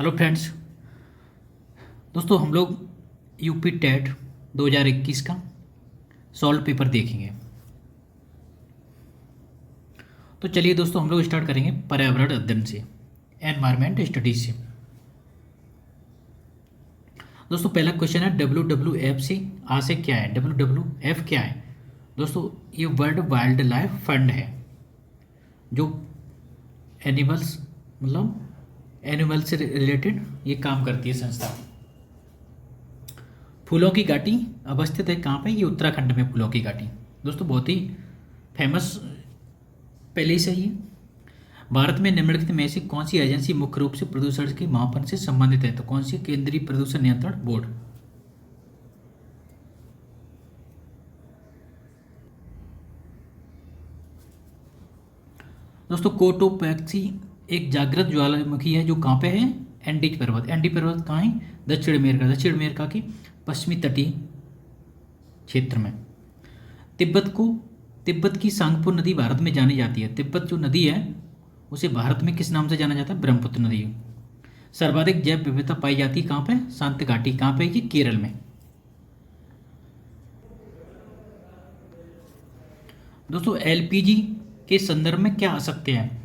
Hello friends. दोस्तों हम लोग यूपी टेट 2021 का सॉल्व पेपर देखेंगे। तो चलिए दोस्तों हम लोग स्टार्ट करेंगे पर्यावरण अध्ययन से, एनवायरमेंट स्टडीज से। दोस्तों पहला क्वेश्चन है WWF से आ से क्या है। WWF क्या है दोस्तों? ये वर्ल्ड वाइल्ड लाइफ फंड है जो एनिमल्स एनिमल से रिलेटेड ये काम करती है संस्था। फूलों की घाटी अवस्थित है कहाँ पे? ये उत्तराखंड में फूलों की घाटी। दोस्तों बहुत ही फेमस पहले से ही। भारत में निम्नलिखित में से कौन सी एजेंसी मुख्य रूप से प्रदूषण के मापन से संबंधित है? तो कौन सी? केंद्रीय प्रदूषण नियंत्रण बोर्ड। दोस्तों कोटोपैक्सी एक जागृत ज्वालामुखी है जो कहाँ पे है? एंडीज पर्वत। एंडीज पर्वत कहाँ है? दक्षिण अमेरिका के पश्चिमी तटीय क्षेत्र में। तिब्बत की सांगपो नदी भारत में जानी जाती है। तिब्बत जो नदी है उसे भारत में किस नाम से जाना जाता है? ब्रह्मपुत्र नदी। सर्वाधिक जैव विविधता पाई जाती है कहाँ पे? शांति घाटी। कहाँ पे? ये केरल में। दोस्तों एलपीजी के संदर्भ में क्या आ सकते हैं?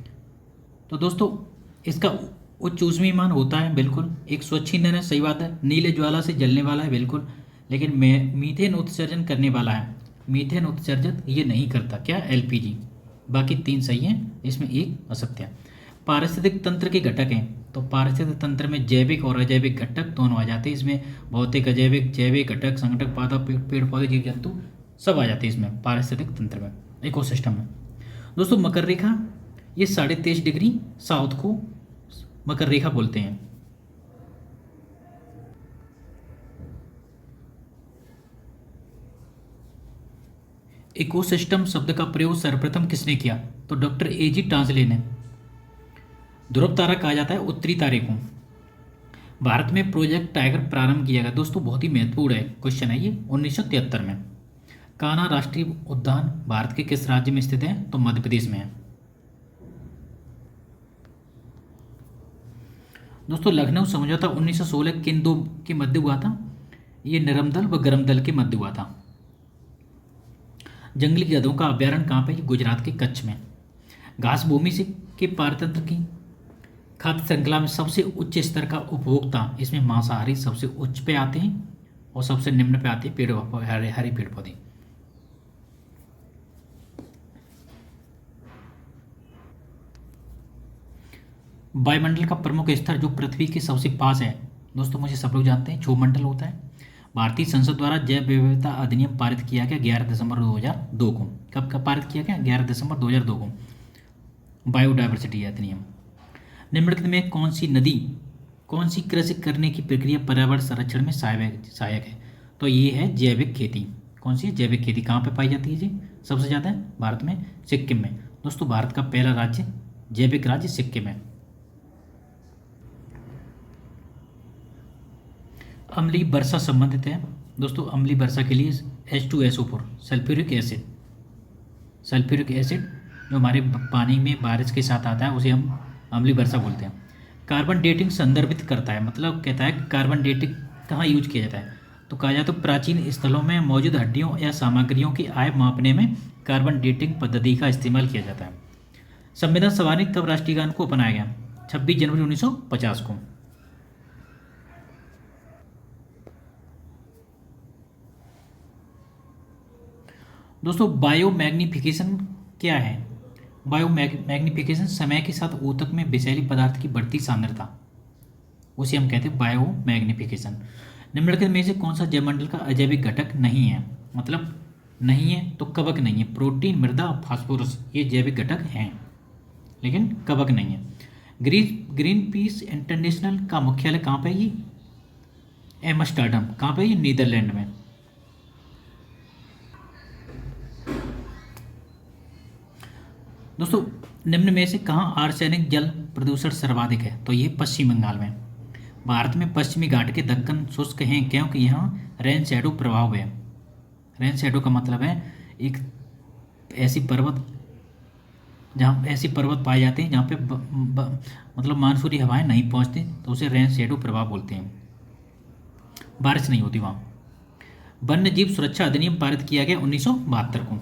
तो दोस्तों इसका उच्च ऊष्मीयमान होता है, बिल्कुल। एक स्वच्छ ईंधन है, सही बात है। नीले ज्वाला से जलने वाला है, बिल्कुल। लेकिन मीथेन उत्सर्जन करने वाला है। मीथेन उत्सर्जन ये नहीं करता। क्या? एलपीजी। बाकी तीन सही हैं, इसमें एक असत्य है। पारिस्थितिक तंत्र के घटक हैं, तो पारिस्थितिक तंत्र में जैविक और अजैविक घटक दोनों आ जाते हैं। इसमें भौतिक, अजैविक, जैविक घटक, संगठक, पादप, पेड़ पौधे, जीव जंतु सब आ जाते हैं इसमें पारिस्थितिक तंत्र में, इकोसिस्टम में। दोस्तों मकर रेखा ये 23.5 डिग्री साउथ को मकर रेखा बोलते हैं। इकोसिस्टम शब्द का प्रयोग सर्वप्रथम किसने किया? तो डॉक्टर एजी टांजले ने। ध्रुव तारा कहा जाता है उत्तरी तारे को। भारत में प्रोजेक्ट टाइगर प्रारंभ किया गया। दोस्तों बहुत ही महत्वपूर्ण है क्वेश्चन है ये, 1973 में। कान्हा राष्ट्रीय उद्यान भारत के किस राज्य में स्थित है? तो मध्य प्रदेश में है। दोस्तों लखनऊ समझौता 1916 किन दो के मध्य हुआ था? ये नरम दल व गरम दल के मध्य हुआ था। जंगली गधों का अभ्यारण्य कहाँ पे? ये गुजरात के कच्छ में। घास भूमि से के पारतंत्र की खाद्य श्रृंखला में सबसे उच्च स्तर का उपभोक्ता, इसमें मांसाहारी सबसे उच्च पे आते हैं और सबसे निम्न पे आते हैं पेड़ हरे पेड़ पौधे। वायुमंडल का प्रमुख स्तर जो पृथ्वी के सबसे पास है, दोस्तों मुझे सब लोग जानते हैं, क्षोभमंडल होता है। भारतीय संसद द्वारा जैव विविधता अधिनियम पारित किया गया 11 दिसंबर 2002 को। कब पारित किया गया? 11 दिसंबर 2002 को। बायोडायवर्सिटी अधिनियम। निम्नलिखित में कौन सी कृषि करने की प्रक्रिया पर्यावरण संरक्षण में सहायक है? तो ये है जैविक खेती। कौन सी है? जैविक खेती। कहाँ पे पाई जाती है जी? सबसे ज़्यादा भारत में सिक्किम में। दोस्तों भारत का पहला राज्य जैविक राज्य सिक्किम है। अम्लीय वर्षा संबंधित है। दोस्तों अम्लीय वर्षा के लिए H2SO4 सल्फ्यूरिक एसिड जो हमारे पानी में बारिश के साथ आता है उसे हम अम्लीय वर्षा बोलते हैं। कार्बन डेटिंग संदर्भित करता है, मतलब कहता है कि कार्बन डेटिंग कहाँ यूज किया जाता है? तो कहा जाए तो प्राचीन स्थलों में मौजूद हड्डियों या सामग्रियों की आय मापने में कार्बन डेटिंग पद्धति का इस्तेमाल किया जाता है। संविधान सभा ने कब राष्ट्रीय गान को अपनाया गया? 26 जनवरी 1950 को। दोस्तों बायोमैग्निफिकेशन क्या है? बायोमैग्निफिकेशन समय के साथ ऊतक में विषैली पदार्थ की बढ़ती सांद्रता, उसे हम कहते हैं बायोमैग्निफिकेशन। निम्नलिखित में से कौन सा जैवमंडल का अजैविक घटक नहीं है? मतलब नहीं है तो कवक नहीं है। प्रोटीन, मृदा, फास्फोरस ये जैविक घटक हैं लेकिन कवक नहीं है। ग्रीन पीस इंटरनेशनल का मुख्यालय कहाँ पे? ये एम्स्टर्डम। कहाँ पे? ये नीदरलैंड में। दोस्तों निम्न में से कहाँ आर्सेनिक जल प्रदूषण सर्वाधिक है? तो ये पश्चिम बंगाल में। भारत में पश्चिमी घाट के दक्कन शुष्क हैं क्योंकि यहाँ रेन शैडो प्रभाव है। रेन शैडो का मतलब है एक ऐसी पर्वत जहाँ ऐसी पर्वत पाए जाते हैं जहाँ पे मतलब मानसूनी हवाएं नहीं पहुँचती, तो उसे रेन शेडो प्रभाव बोलते हैं। बारिश नहीं होती वहाँ। वन्य जीव सुरक्षा अधिनियम पारित किया गया 1972 को।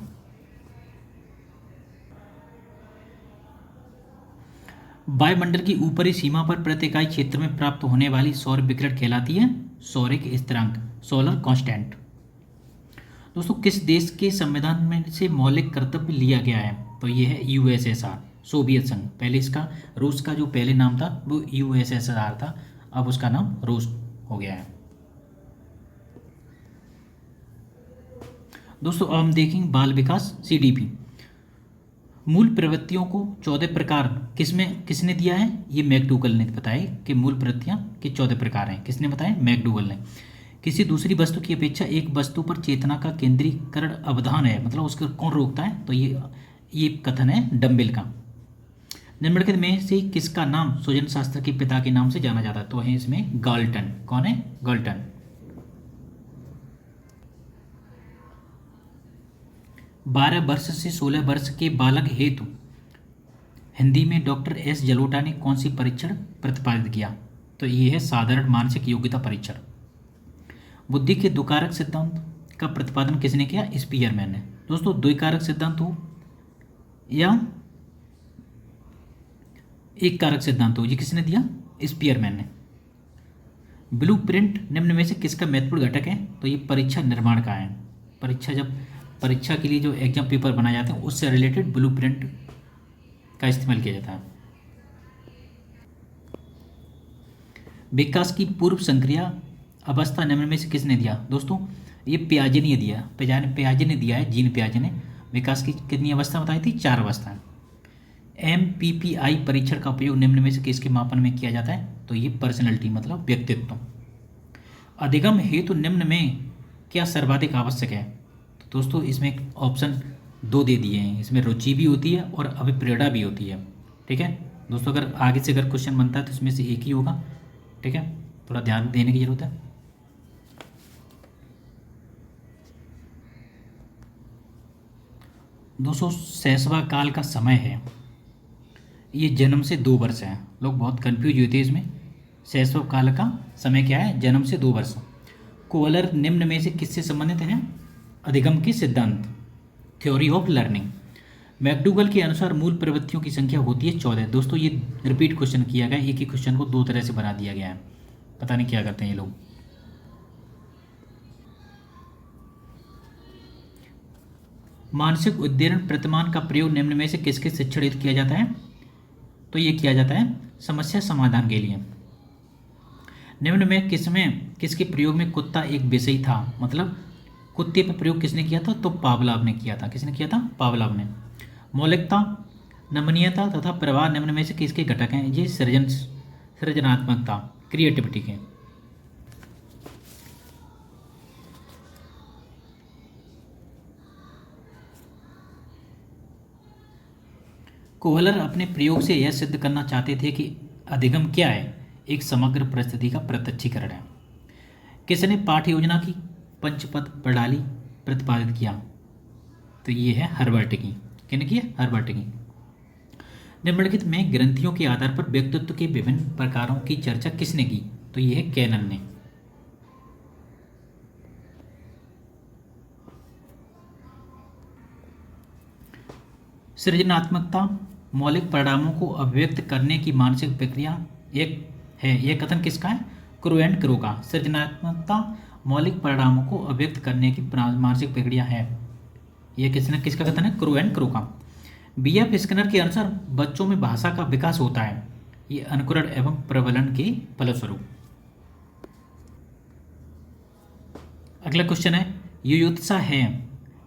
वायुमंडल की ऊपरी सीमा पर प्रति इकाई क्षेत्र में प्राप्त होने वाली सौर विकिरण कहलाती है सौरिक स्थिरांक, सोलर कांस्टेंट। दोस्तों किस देश के संविधान में से मौलिक कर्तव्य लिया गया है? तो ये है यूएसएसआर, सोवियत संघ। पहले इसका रूस का जो पहले नाम था वो यूएसएसआर था, अब उसका नाम रूस हो गया है। दोस्तों अब हम देखेंगे बाल विकास सीडीपी। मूल प्रवृत्तियों को 14 प्रकार किसने दिया है? ये मैकडूगल ने बताया कि मूल प्रवृत्तियां के 14 प्रकार हैं। किसने बताया? मैकडूगल ने। किसी दूसरी वस्तु की अपेक्षा एक वस्तु पर चेतना का केंद्रीकरण अवधान है, मतलब उसको कौन रोकता है? तो ये कथन है डम्बेल का। निम्नलिखित में से किसका नाम सूजन शास्त्र के पिता के नाम से जाना जाता है? तो है इसमें गाल्टन। कौन है? गाल्टन। 12 वर्ष से 16 वर्ष के बालक हेतु हिंदी में डॉक्टर एस जलोटा ने कौन सी परीक्षण प्रतिपादित किया? तो ये है साधारण मानसिक योग्यता परीक्षण। बुद्धि के द्विकारक सिद्धांत का प्रतिपादन किसने किया? स्पीयरमैन ने। दोस्तों द्विकारक सिद्धांत हो या एक कारक सिद्धांत हो, ये किसने दिया? स्पीयरमैन ने। ब्लूप्रिंट निम्न में से किसका महत्वपूर्ण घटक है? तो ये परीक्षा निर्माण का है। परीक्षा के लिए जो एग्जाम पेपर बनाए जाते हैं उससे रिलेटेड ब्लूप्रिंट का इस्तेमाल किया जाता है। विकास की पूर्व संक्रिया अवस्था निम्न में से किसने दिया? दोस्तों ये पियाजे ने दिया, पियाजे ने दिया है, जीन पियाजे ने। विकास की कितनी अवस्था बताई थी? 4 अवस्था। MPPI परीक्षण का उपयोग निम्न में से किसके मापन में किया जाता है? तो ये पर्सनैलिटी मतलब व्यक्तित्व। अधिगम हेतु निम्न में क्या सर्वाधिक आवश्यक है? तो दोस्तों इसमें ऑप्शन 2 दे दिए हैं। इसमें रुचि भी होती है और अभिप्रेरणा भी होती है। ठीक है दोस्तों, अगर आगे से अगर क्वेश्चन बनता है तो इसमें से एक ही होगा। ठीक है, थोड़ा ध्यान देने की जरूरत है। दोस्तों शैशवा काल का समय है, ये जन्म से 2 वर्ष है। लोग बहुत कंफ्यूज होते हैं इसमें। शैशव काल का समय क्या है? जन्म से 2 वर्ष। कोहलर निम्न में से किससे संबंधित है? अधिगम के सिद्धांत, थ्योरी ऑफ लर्निंग। मैकडूगल के अनुसार मूल प्रवृत्तियों की संख्या होती है 14। दोस्तों ये रिपीट क्वेश्चन किया गया, एक ही क्वेश्चन को 2 तरह से बना दिया गया है, पता नहीं क्या करते हैं ये लोग। मानसिक उद्दीरण प्रतिमान का प्रयोग निम्न में से किसके शिक्षण हेतु किया जाता है? तो ये किया जाता है समस्या समाधान के लिए। निम्न में किसके प्रयोग में कुत्ता एक विषय था? मतलब कुत्ते पर प्रयोग किसने किया था? तो पावलाव ने किया था। किसने किया था? पावलाव ने। मौलिकता, नमनीयता तथा प्रवाह निम्न में से किसके घटक हैं? ये सृजनात्मकता, क्रिएटिविटी के। कोहलर अपने प्रयोग से यह सिद्ध करना चाहते थे कि अधिगम क्या है? एक समग्र परिस्थिति का प्रत्यक्षीकरण है। किसने पाठ्य योजना की पंचपद प्रणाली प्रतिपादित किया? तो ये है हर्बर्ट की। किसने की? हर्बर्ट की। निम्नलिखित में ग्रंथियों के आधार पर व्यक्तित्व के विभिन्न प्रकारों की चर्चा किसने की? तो ये है कैनन ने। सृजनात्मकता मौलिक परिणामों को अभिव्यक्त करने की मानसिक प्रक्रिया एक है। यह कथन किसका है? क्रो एंड क्रो का। सृजनात्मकता मौलिक परिणामों को अभिव्यक्त करने की मानसिक प्रक्रिया है, यह किसका कथन है? क्रो एंड क्रो का। BF स्किनर के अनुसार बच्चों में भाषा का विकास होता है, ये अनुकरण एवं प्रबलन के फलस्वरूप। अगला क्वेश्चन है युयुत्सा है,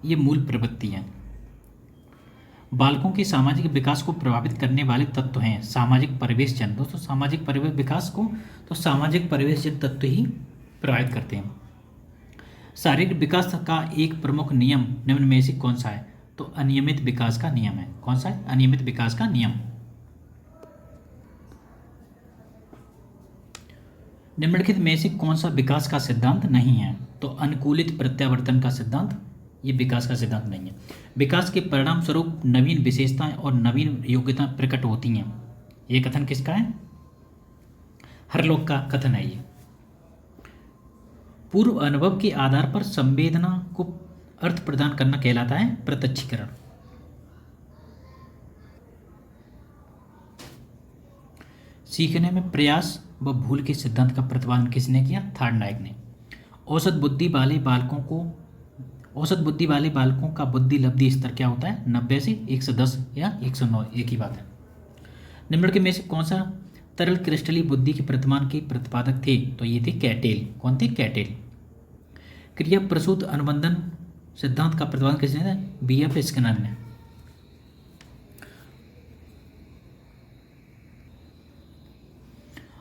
ये मूल प्रवृत्ति है। बालकों के सामाजिक विकास को प्रभावित करने वाले तत्व हैं सामाजिक परिवेशजन। दोस्तों सामाजिक परिवेश विकास को तो सामाजिक परिवेशजन तत्व ही प्रभावित करते हैं। शारीरिक विकास का एक प्रमुख नियम निम्न में से कौन सा है? तो अनियमित विकास का नियम है। कौन सा है? अनियमित विकास का नियम। निम्नलिखित में से कौन सा विकास का सिद्धांत नहीं है? तो अनुकूलित प्रत्यावर्तन का सिद्धांत ये विकास का सिद्धांत नहीं है। विकास के परिणाम स्वरूप नवीन विशेषताएं और नवीन योग्यताएं प्रकट होती हैं। ये कथन किसका है? हरलोक का कथन है ये। पूर्व अनुभव के आधार पर संवेदना को अर्थ प्रदान करना कहलाता है प्रत्यक्षीकरण। सीखने में प्रयास व भूल के सिद्धांत का प्रतिपादन किसने किया? थार्डनाइक ने। औसत बुद्धि वाले बालकों का बुद्धि लब्धि स्तर क्या होता है? 90 से 110 या 109, एक ही बात है। निम्नलिखित में से कौन सा तरल क्रिस्टलीय बुद्धि के प्रतिमान के प्रतिपादक थे? तो ये थे कैटेल। कौन थे? कैटेल। क्रिया प्रसूत अनुबंधन सिद्धांत का प्रतिपादन किसने था? BF स्किनर ने।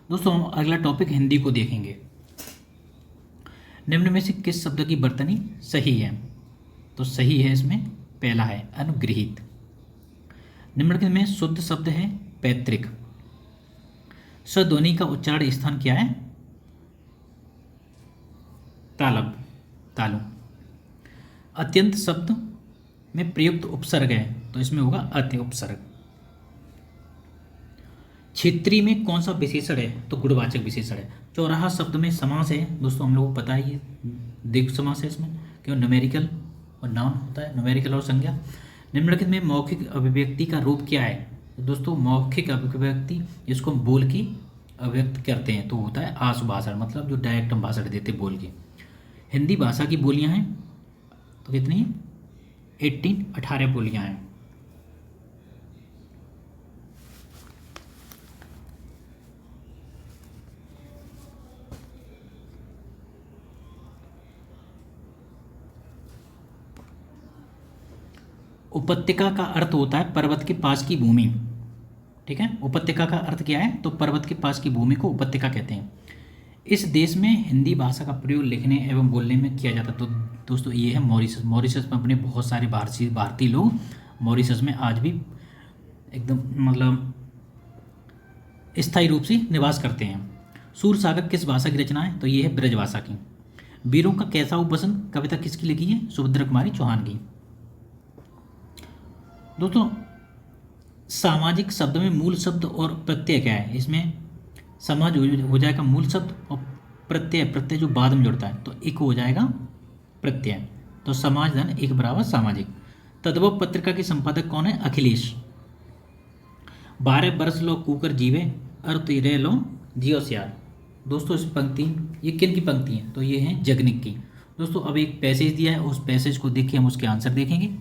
दोस्तों हम अगला टॉपिक हिंदी को देखेंगे। निम्न में से किस शब्द की वर्तनी सही है? तो सही है इसमें पहला है अनुगृहीत। निम्नलिखित में शुद्ध शब्द है पैतृक। सध्वनि का उच्चारण स्थान क्या है? तालब, तालु। अत्यंत शब्द में प्रयुक्त उपसर्ग है तो इसमें होगा अति उपसर्ग। क्षेत्रीय में कौन सा विशेषण है? तो गुणवाचक विशेषण है। चौराहा शब्द में समास है दोस्तों, हम लोगों को पता है ये दीर्घ समास है इसमें, क्यों? न्यूमेरिकल और नाउन होता है, न्यूमेरिकल और संज्ञा। निम्नलिखित में मौखिक अभिव्यक्ति का रूप क्या है? तो दोस्तों मौखिक अभिव्यक्ति जिसको हम बोल के अभिव्यक्त करते हैं तो होता है आशु भाषण, मतलब जो डायरेक्ट हम भाषण देते बोल के। हिंदी भाषा की बोलियां हैं तो कितनी? 18 बोलियां हैं। उपत्यका का अर्थ होता है पर्वत के पास की भूमि। ठीक है, उपत्यका का अर्थ क्या है? तो पर्वत के पास की भूमि को उपत्यका कहते हैं। इस देश में हिंदी भाषा का प्रयोग लिखने एवं बोलने में किया जाता है। तो दोस्तों ये है मॉरिशस। मॉरिशस में अपने बहुत सारे भारतीय लोग मॉरिशस में आज भी एकदम मतलब स्थायी रूप से निवास करते हैं। सूर सागर किस भाषा की रचना है? तो ये है ब्रज भाषा की। वीरों का कैसा उपवसन कविता किसकी लिखी है? सुभद्रा कुमारी चौहान की। दोस्तों सामाजिक शब्द में मूल शब्द और प्रत्यय क्या है? इसमें समाज हो जाएगा मूल शब्द और प्रत्यय जो बाद में जुड़ता है तो एक हो जाएगा प्रत्यय। तो समाज धन एक बराबर सामाजिक। तद्भव पत्रिका के संपादक कौन है? अखिलेश। 12 वर्ष लो कूकर जीवे अर तेरे लो जियो सियार। दोस्तों इस पंक्ति ये किन की पंक्ति है? तो ये है जगनिक की। दोस्तों अब एक पैसेज दिया है, उस पैसेज को देखिए, हम उसके आंसर देखेंगे।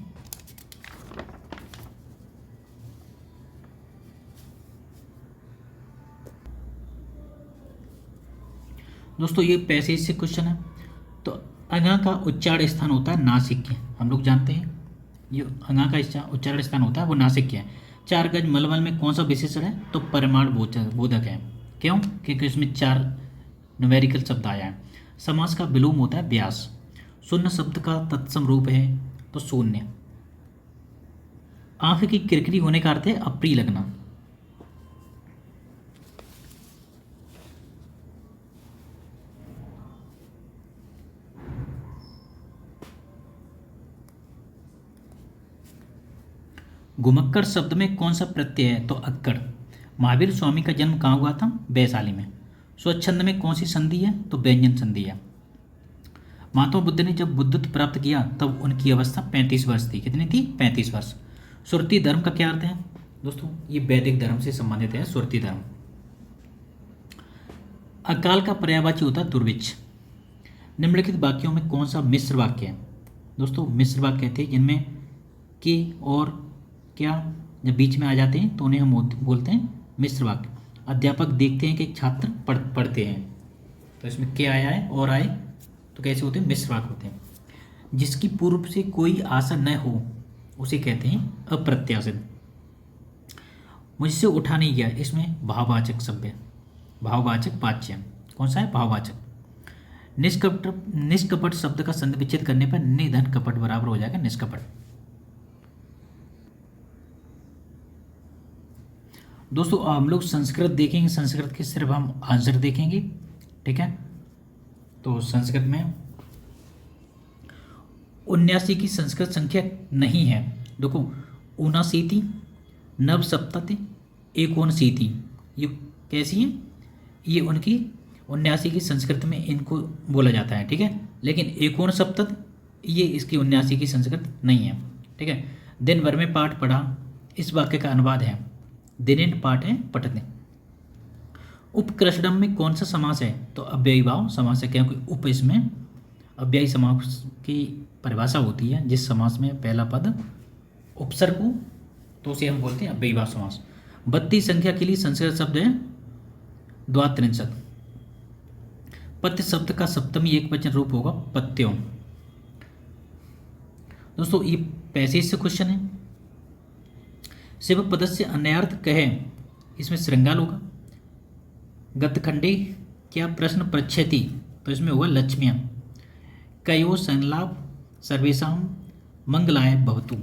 दोस्तों ये पैसेज से क्वेश्चन है। तो अंगा का उच्चारण स्थान होता है नासिक है, हम लोग जानते हैं ये अंगा का उच्चारण स्थान होता है वो नासिक है। 4 गज मलमल में कौन सा विशेषण है? तो परिमाण बोधक है। क्यों? क्योंकि इसमें 4 न्यूमेरिकल शब्द आया है। समास का विलोम होता है व्यास। शून्य शब्द का तत्सम रूप है तो शून्य। आंख की किरकिरी होने का अर्थ है अप्रिय लगना। घुमक्कड़ शब्द में कौन सा प्रत्यय है? तो अक्कड़। महावीर स्वामी का जन्म कहाँ हुआ था? वैशाली में। स्वच्छंद में कौन सी संधि है? तो व्यंजन संधि है। महात्मा बुद्ध ने जब बुद्धत्व प्राप्त किया तब उनकी अवस्था 35 वर्ष थी। कितनी थी? 35 वर्ष। सुरती धर्म का क्या अर्थ है? दोस्तों ये वैदिक धर्म से संबंधित है सुरती धर्म। अकाल का पर्यायवाची होता है दुर्भिक्ष। निम्नलिखित वाक्यों में कौन सा मिश्र वाक्य है? दोस्तों मिश्र वाक्य थे जिनमें के और क्या जब बीच में आ जाते हैं तो उन्हें हम बोलते हैं मिश्र वाक्य। अध्यापक देखते हैं कि छात्र पढ़ते हैं तो इसमें क्या आया है और आए तो कैसे होते हैं? मिश्र वाक्य होते हैं। जिसकी पूर्व से कोई आशा न हो उसे कहते हैं अप्रत्याशित। मुझसे उठा नहीं गया, इसमें भाववाचक शब्द है, भाववाचक वाच्य। कौन सा है? भाववाचक। निष्कपट शब्द का संधि विच्छेद करने पर निधन कपट बराबर हो जाएगा निष्कपट। दोस्तों हम लोग संस्कृत देखेंगे, संस्कृत के सिर्फ हम आंसर देखेंगे। ठीक है, तो संस्कृत में 79 की संस्कृत संख्या नहीं है। देखो, 79, नवसप्तति, एकोनशीति, ये कैसी हैं? ये उनकी 79 की संस्कृत में इनको बोला जाता है, ठीक है। लेकिन एकोनसप्तति ये इसकी 79 की संस्कृत नहीं है, ठीक है। दिन भर में पाठ पढ़ा, इस वाक्य का अनुवाद है दिनेन पाठे पठते। उपकृष्णम में कौन सा समास है? तो अव्ययी भाव समास है, क्योंकि उप इसमें अव्ययी समास की परिभाषा होती है। जिस समास में पहला पद उपसर्ग हो तो उसे हम बोलते हैं अव्ययी भाव समास। 32 संख्या के लिए संस्कृत शब्द है द्वात्रिंशत्। पत्य शब्द का सप्तमी एकवचन रूप होगा पत्यों। दोस्तों, ये पैसेज से क्वेश्चन है। शिव पदस्य अन्यार्थ कहे, इसमें श्रृंगाल होगा। गतखंडे क्या प्रश्न पृच्छति, तो इसमें होगा लक्ष्मियां। कयो संलाप सर्वेशाम मंगलाय भवतु।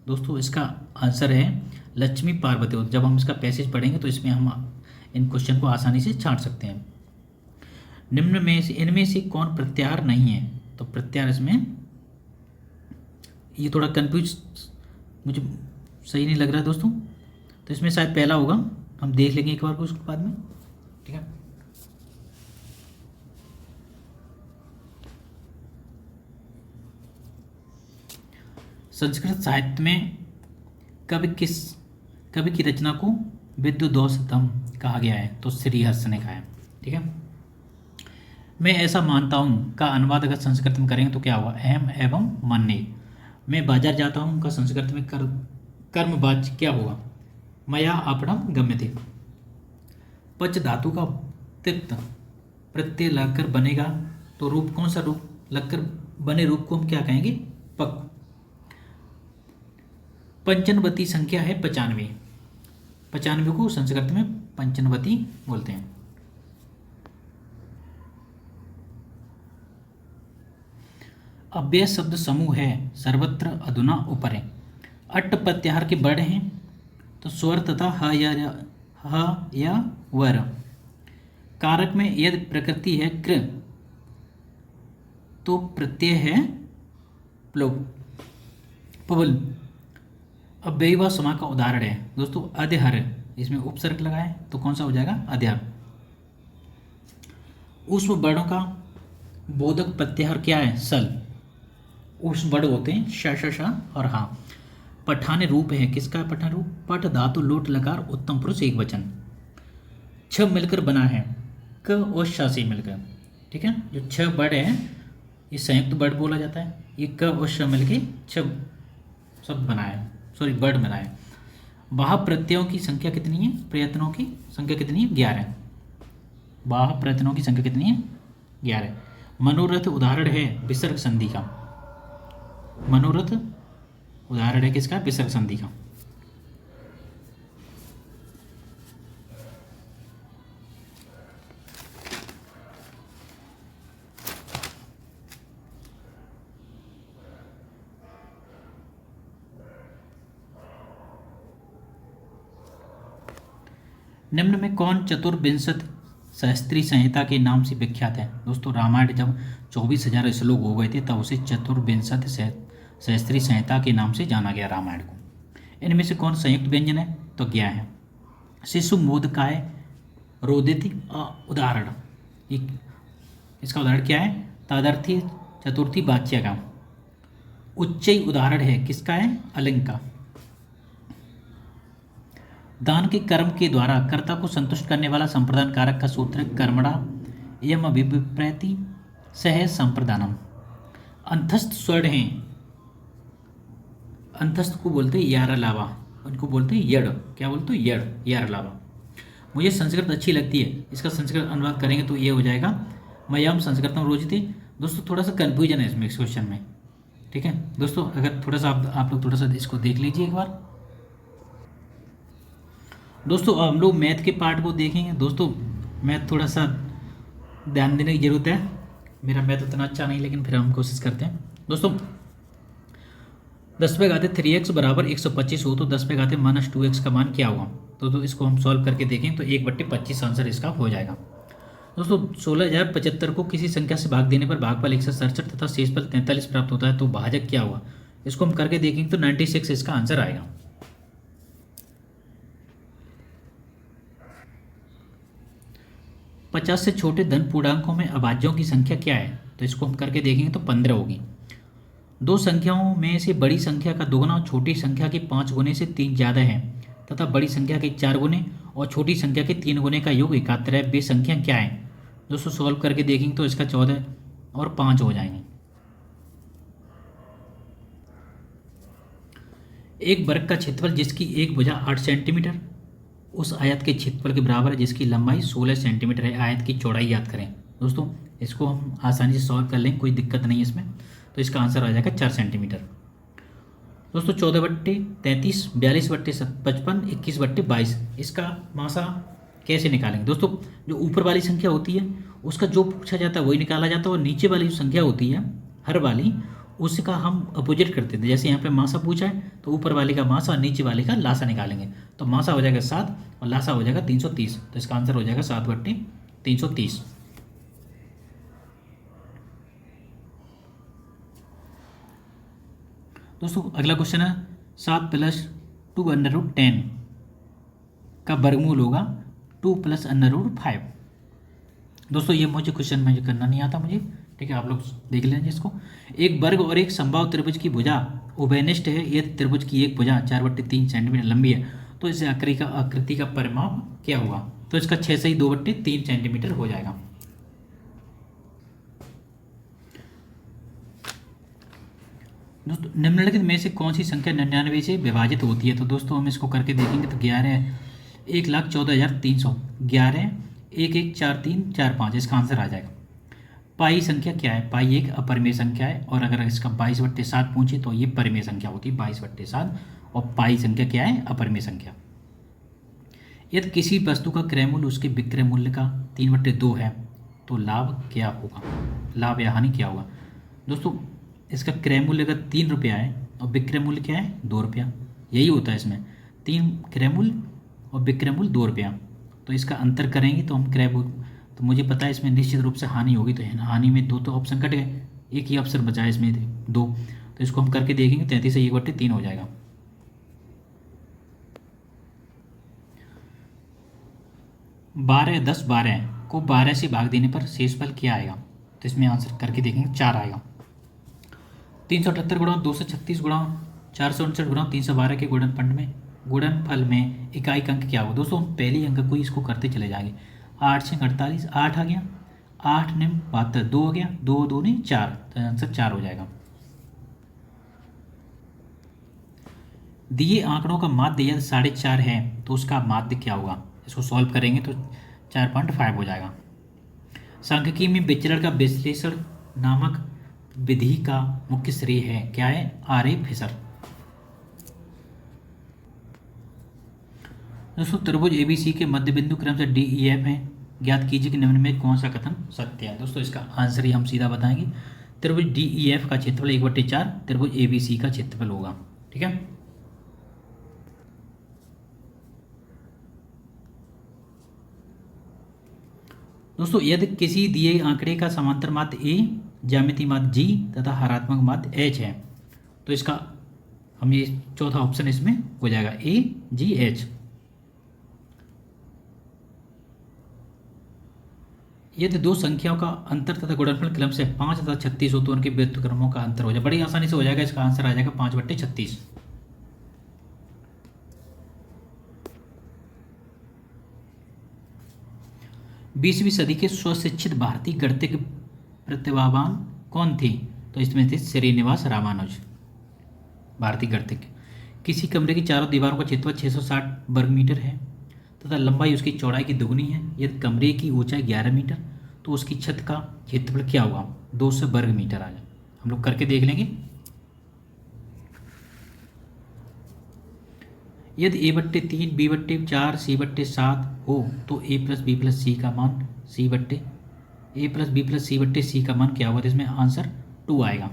दोस्तों, इसका आंसर है लक्ष्मी पार्वती। जब हम इसका पैसेज पढ़ेंगे तो इसमें हम इन क्वेश्चन को आसानी से छांट सकते हैं। निम्न में से इनमें से कौन प्रत्याहार नहीं है? तो प्रत्याहार इसमें ये थोड़ा कंफ्यूज मुझे सही नहीं लग रहा है दोस्तों, तो इसमें शायद पहला होगा। हम देख लेंगे एक बार को उसके बाद में, ठीक है। संस्कृत साहित्य में कवि की रचना को विद्वदोषतम कहा गया है, तो श्रीहर्ष ने कहा है, ठीक है। मैं ऐसा मानता हूँ का अनुवाद अगर संस्कृत में करेंगे तो क्या होगा? अहम एवं मन्ये। मैं बाजार जाता हूँ का संस्कृत में कर्मवाच्य क्या होगा? मया आपणम गम्यते। पच धातु का तिप्त प्रत्यय लगकर बनेगा तो रूप कौन सा रूप लगकर बने रूप को हम क्या कहेंगे? पक। पंचनवती संख्या है 95। 95 को संस्कृत में पंचनवती बोलते हैं। अव्यय शब्द समूह है सर्वत्र अधुना ऊपर है। अट्ट प्रत्याहार के बड़ हैं तो स्वर तथा ह या वर। कारक में यदि प्रकृति है कृ तो प्रत्यय है पवल। अव्ययी व समा का उदाहरण है दोस्तों अध्यहर, इसमें उपसर्ग लगाए तो कौन सा हो जाएगा? अध्यहर। ऊष्म वर्णों का बोधक प्रत्याहार क्या है? सल। ऊष्म वर्ण होते हैं श, श, श और हा। पठान रूप है, किसका पठान रूप? पट धातु लोट लकार उत्तम पुरुष एक वचन। छ मिलकर बना है, क और श से मिलकर, ठीक है। जो छ वर्ड है ये संयुक्त वर्ड बोला जाता है। ये क और श मिलके छ शब्द बनाए, सॉरी वर्ड बनाए। बाह प्रत्ययों की संख्या कितनी है? प्रयत्नों की संख्या कितनी है? 11। बाह प्रयत्नों की संख्या कितनी है? 11। मनोरथ उदाहरण है विसर्ग संधि का। मनोरथ उदाहरण है किसका? विसर्ग संधि का। निम्न में कौन चतुर्विंशत सहस्त्री संहिता के नाम से विख्यात है? दोस्तों, रामायण जब 24,000 श्लोक हो गए थे तब उसे चतुर्विंशत सहस्त्री संहिता के नाम से जाना गया रामायण को। इनमें से कौन संयुक्त व्यंजन है? तो ज्ञा है। शिशु मोदकाय रोदिति उदाहरण, इसका उदाहरण क्या है? तदर्थी चतुर्थी वाच्य का। उच्चय उदाहरण है किसका है? अलिंग का। दान के कर्म के द्वारा कर्ता को संतुष्ट करने वाला संप्रदान कारक का सूत्र कर्मणा यम अभिप्रैति सह संप्रदानम। अंतस्थ स्वर्ण हैं, अंतस्थ को बोलते हैं यार अलावा, उनको बोलते हैं यड़। क्या बोलते हैं? यड़, यार अलावा। मुझे संस्कृत अच्छी लगती है, इसका संस्कृत अनुवाद करेंगे तो ये हो जाएगा मयाम संस्कृतम रोचते। दोस्तों, थोड़ा सा कन्फ्यूजन है इसमें, इस क्वेश्चन में, ठीक है दोस्तों। अगर थोड़ा सा आप लोग थोड़ा सा इसको देख लीजिए एक बार। दोस्तों, हम लोग मैथ के पार्ट को देखेंगे। दोस्तों, मैथ थोड़ा सा ध्यान देने की ज़रूरत है। मेरा मैथ उतना अच्छा नहीं, लेकिन फिर हम कोशिश करते हैं। दोस्तों, 10⁻³ बराबर 125 हो तो 10⁻² का मान क्या होगा? तो इसको हम सॉल्व करके देखें तो 1/25 आंसर इसका हो जाएगा। दोस्तों 16,075 को किसी संख्या से भाग देने पर भागफल 167 तथा शेषफल 43 प्राप्त होता है, तो भाजक क्या हुआ? इसको हम करके देखेंगे तो 96 इसका आंसर आएगा। पचास से छोटे धन पूर्णांकों में अभाज्यों की संख्या क्या है? तो इसको हम करके देखेंगे तो 15 होगी। दो संख्याओं में से बड़ी संख्या का दोगुना छोटी संख्या के 5 गुने से 3 ज़्यादा है तथा बड़ी संख्या के 4 गुने और छोटी संख्या के 3 गुने का योग 71 है, वे संख्या क्या है? दोस्तों सॉल्व करके देखेंगे तो इसका 14 और 5 हो जाएंगे। एक वर्ग का क्षेत्रफल जिसकी एक भुजा 8 सेंटीमीटर उस आयत के क्षेत्रफल के बराबर है जिसकी लंबाई 16 सेंटीमीटर है। आयत की चौड़ाई याद करें। दोस्तों इसको हम आसानी से सॉल्व कर लेंगे, कोई दिक्कत नहीं है इसमें। तो इसका आंसर आ जाएगा 4 सेंटीमीटर। दोस्तों 14/33, 42/55, 21/22 इसका मासा कैसे निकालेंगे? दोस्तों जो ऊपर वाली संख्या होती है उसका जो पूछा जाता है वही निकाला जाता है, और नीचे वाली जो संख्या होती है हर वाली, उसका हम अपोजिट करते थे। जैसे यहाँ पे मासा पूछा है तो ऊपर वाले का मासा और नीचे वाले का लासा निकालेंगे। तो मासा हो जाएगा 7 और लासा हो जाएगा 330। तो इसका आंसर हो जाएगा 7/330। दोस्तों अगला क्वेश्चन है 7 + 2√10 का वर्गमूल होगा 2 + √5। दोस्तों ये मुझे क्वेश्चन मुझे करना नहीं आता मुझे, ठीक है, आप लोग देख लेंगे इसको। एक वर्ग और एक समबाहु त्रिभुज की भुजा उभयनिष्ठ है। यदि त्रिभुज की एक भुजा 4/3 सेंटीमीटर लंबी है तो इस आकृति का परिमाप क्या हुआ? तो इसका 6 से ही 2/3 सेंटीमीटर हो जाएगा। दोस्तों निम्नलिखित में से कौन सी संख्या 99 से विभाजित होती है? तो दोस्तों हम इसको करके देखेंगे तो 11 1,14,300, 11 114345 इसका आंसर आ जाएगा। पाई संख्या क्या है? पाई एक अपरिमेय संख्या है, और अगर इसका 22/7 पूछे तो ये परिमेय संख्या होती है 22/7, और पाई संख्या क्या है? अपरिमेय संख्या। यदि किसी वस्तु का क्रय मूल्य उसके विक्रय मूल्य का 3/2 है तो लाभ क्या होगा? लाभ या हानि क्या होगा? दोस्तों इसका क्रय मूल्य अगर 3 रुपया है और विक्रय मूल्य क्या है? 2 रुपया, यही होता है इसमें। 3 क्रय मूल्य और विक्रय मूल्य 2 रुपया, तो इसका अंतर करेंगे तो हम क्रय मूल्य, तो मुझे पता है इसमें निश्चित रूप से हानि होगी। तो हानि में 2 तो ऑप्शन कट गए, एक ही ऑप्शन बचा है इसमें 2। तो इसको हम करके देखेंगे 33 से 1/3 हो जाएगा। बारह 10 12 को 12 से भाग देने पर शेषफल क्या आएगा? तो इसमें आंसर करके देखेंगे 4 आएगा। 378 गुणा 236 गुणा 459 गुणा 312 के गुणनफल में इकाई अंक क्या होगा? दोस्तों हम पहले अंक को इसको करते चले जाएंगे। 8 6 48, 8 आ गया, 8 9 72, 2 हो गया, 2 2 नहीं 4, तो आंसर 4 हो जाएगा। दिए आंकड़ों का माध्य यदि 4.5 है तो उसका माध्य क्या होगा? इसको सॉल्व करेंगे तो 4.5 हो जाएगा। सांख्यिकी में विचरण का विश्लेषण नामक विधि का मुख्य श्रेय है क्या है? आर.ए. फिशर। दोस्तों त्रिभुज एबीसी के मध्य बिंदु क्रम से DEF है, ज्ञात कीजिए कि निम्न में कौन सा कथन सत्य है? दोस्तों इसका आंसर ही हम सीधा बताएंगे। त्रिभुज DEF का क्षेत्रफल 1/4 त्रिभुज ABC का क्षेत्रफल होगा, ठीक है। दोस्तों यदि किसी दिए आंकड़े का समांतर माध्य A, ज्यामितीय माध्य G तथा हरात्मक माध्य H है तो इसका हम ये चौथा ऑप्शन इसमें हो जाएगा AGH। यदि दो संख्याओं का अंतर तथा गुणनफल क्रम से 5 तथा 36 हो तो उनके व्युत्क्रमों का अंतर हो जाए। बड़ी आसानी से हो जाएगा, इसका आंसर आ जाएगा 5/36। बीसवीं सदी के स्वशिक्षित भारतीय गणितज्ञ प्रतिभावान कौन थे? तो इसमें थे श्रीनिवास रामानुज, भारतीय गणितज्ञ। किसी कमरे की चारों दीवारों का क्षेत्रफल 660 वर्ग मीटर है तथा लंबाई उसकी चौड़ाई की दुगनी है। यदि कमरे की ऊंचाई 11 मीटर तो उसकी छत का क्षेत्रफल क्या होगा? 200 वर्ग मीटर आ जाए। हम लोग करके देख लेंगे। यदि A/3 B/4 C/7 हो तो A + B + C का मान A + B + C/C का मान क्या होगा? तो इसमें आंसर 2 आएगा।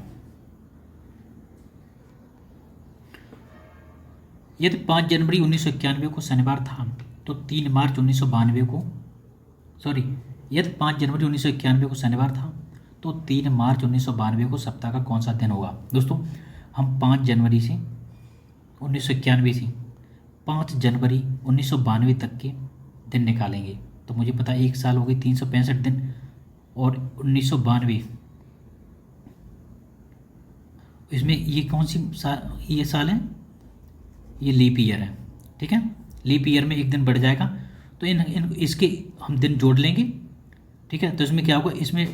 यदि 5 जनवरी 1991 को शनिवार था तो 3 मार्च 1992 को यदि 5 जनवरी 1991 को शनिवार था तो 3 मार्च 1992 को सप्ताह का कौन सा दिन होगा। दोस्तों हम 5 जनवरी से 1991 से 5 जनवरी 1992 तक के दिन निकालेंगे तो मुझे पता है 1 साल हो गई 365 दिन, और 1992 इसमें ये कौन सी ये साल है, ये लीप ईयर है। ठीक है, लीप ईयर में एक दिन बढ़ जाएगा तो इसके हम दिन जोड़ लेंगे। ठीक है, तो इसमें क्या होगा, इसमें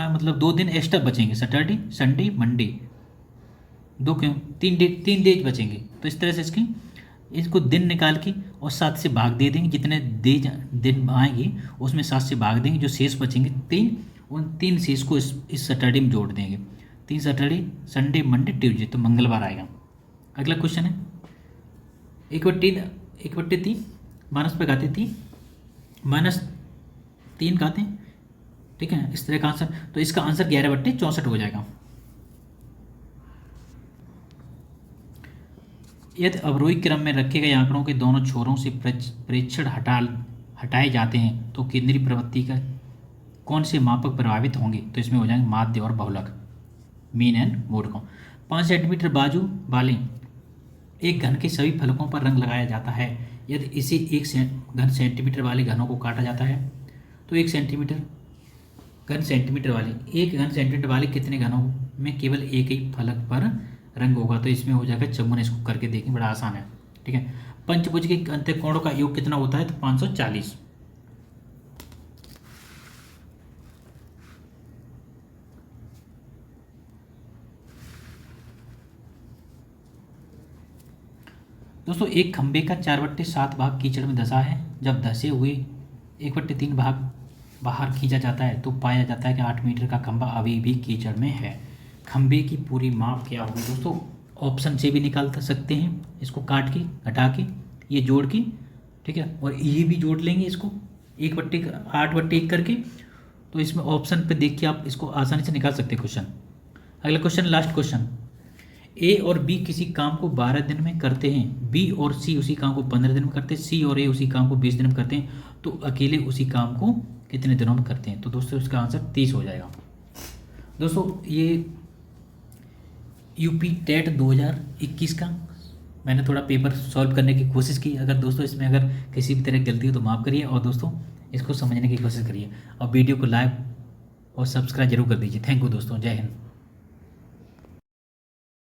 मतलब 2 दिन एक्स्ट्रा बचेंगे, सैटरडे संडे मंडे, 2 क्यों 3 डेज बचेंगे। तो इस तरह से इसको दिन निकाल के और 7 से भाग दे देंगे, जितने दिन आएंगे उसमें 7 से भाग देंगे, जो शेष बचेंगे 3, उन 3 शेष को इस सैटरडे में जोड़ देंगे। 3 सैटरडे संडे मंडे ट्यूसडे, तो मंगलवार आएगा। अगला क्वेश्चन है 1/3 माइनस पे गाते थी -3 गाते हैं। ठीक है, इस तरह का आंसर, तो इसका आंसर 11/64 हो जाएगा। यदि अवरोही क्रम में रखे गए आंकड़ों के दोनों छोरों से प्रेक्षण हटाए जाते हैं तो केंद्रीय प्रवृत्ति का कौन से मापक प्रभावित होंगे। तो इसमें हो जाएंगे माध्य और बहुलक, मीन एंड मोड को। 5 सेंटीमीटर बाजू वाले एक घन के सभी फलकों पर रंग लगाया जाता है। यदि इसे 1 घन सेंटीमीटर वाले घनों को काटा जाता है तो 1 घन सेंटीमीटर वाले कितने घनों में केवल एक ही फलक पर रंग होगा। तो इसमें हो जाएगा 54। इसको करके देखें, बड़ा आसान है। ठीक है, पंचभुज के अंत्यकोणों का योग कितना होता है, तो 540। दोस्तों एक खंबे का 4/7 भाग कीचड़ में धंसा है। जब धंसे हुए 1/3 भाग बाहर खींचा जाता है तो पाया जाता है कि 8 मीटर का खंबा अभी भी कीचड़ में है। खंबे की पूरी माप क्या होगी। दोस्तों ऑप्शन से भी निकाल सकते हैं, इसको काट के घटा के ये जोड़ के, ठीक है, और ये भी जोड़ लेंगे इसको 8/1 करके। तो इसमें ऑप्शन पे देख के आप इसको आसानी से निकाल सकते हैं क्वेश्चन। अगला क्वेश्चन, लास्ट क्वेश्चन। ए और बी किसी काम को 12 दिन में करते हैं, बी और सी उसी काम को 15 दिन में करते हैं, सी और ए उसी काम को 20 दिन में करते हैं, तो अकेले उसी काम को कितने दिनों में करते हैं। तो दोस्तों इसका आंसर 30 हो जाएगा। दोस्तों ये यूपी टेट 2021 का मैंने थोड़ा पेपर सॉल्व करने की कोशिश की। अगर दोस्तों इसमें अगर किसी भी तरह की गलती हो तो माफ़ करिए, और दोस्तों इसको समझने की कोशिश करिए, और वीडियो को लाइक और सब्सक्राइब जरूर कर दीजिए। थैंक यू दोस्तों, जय हिंद।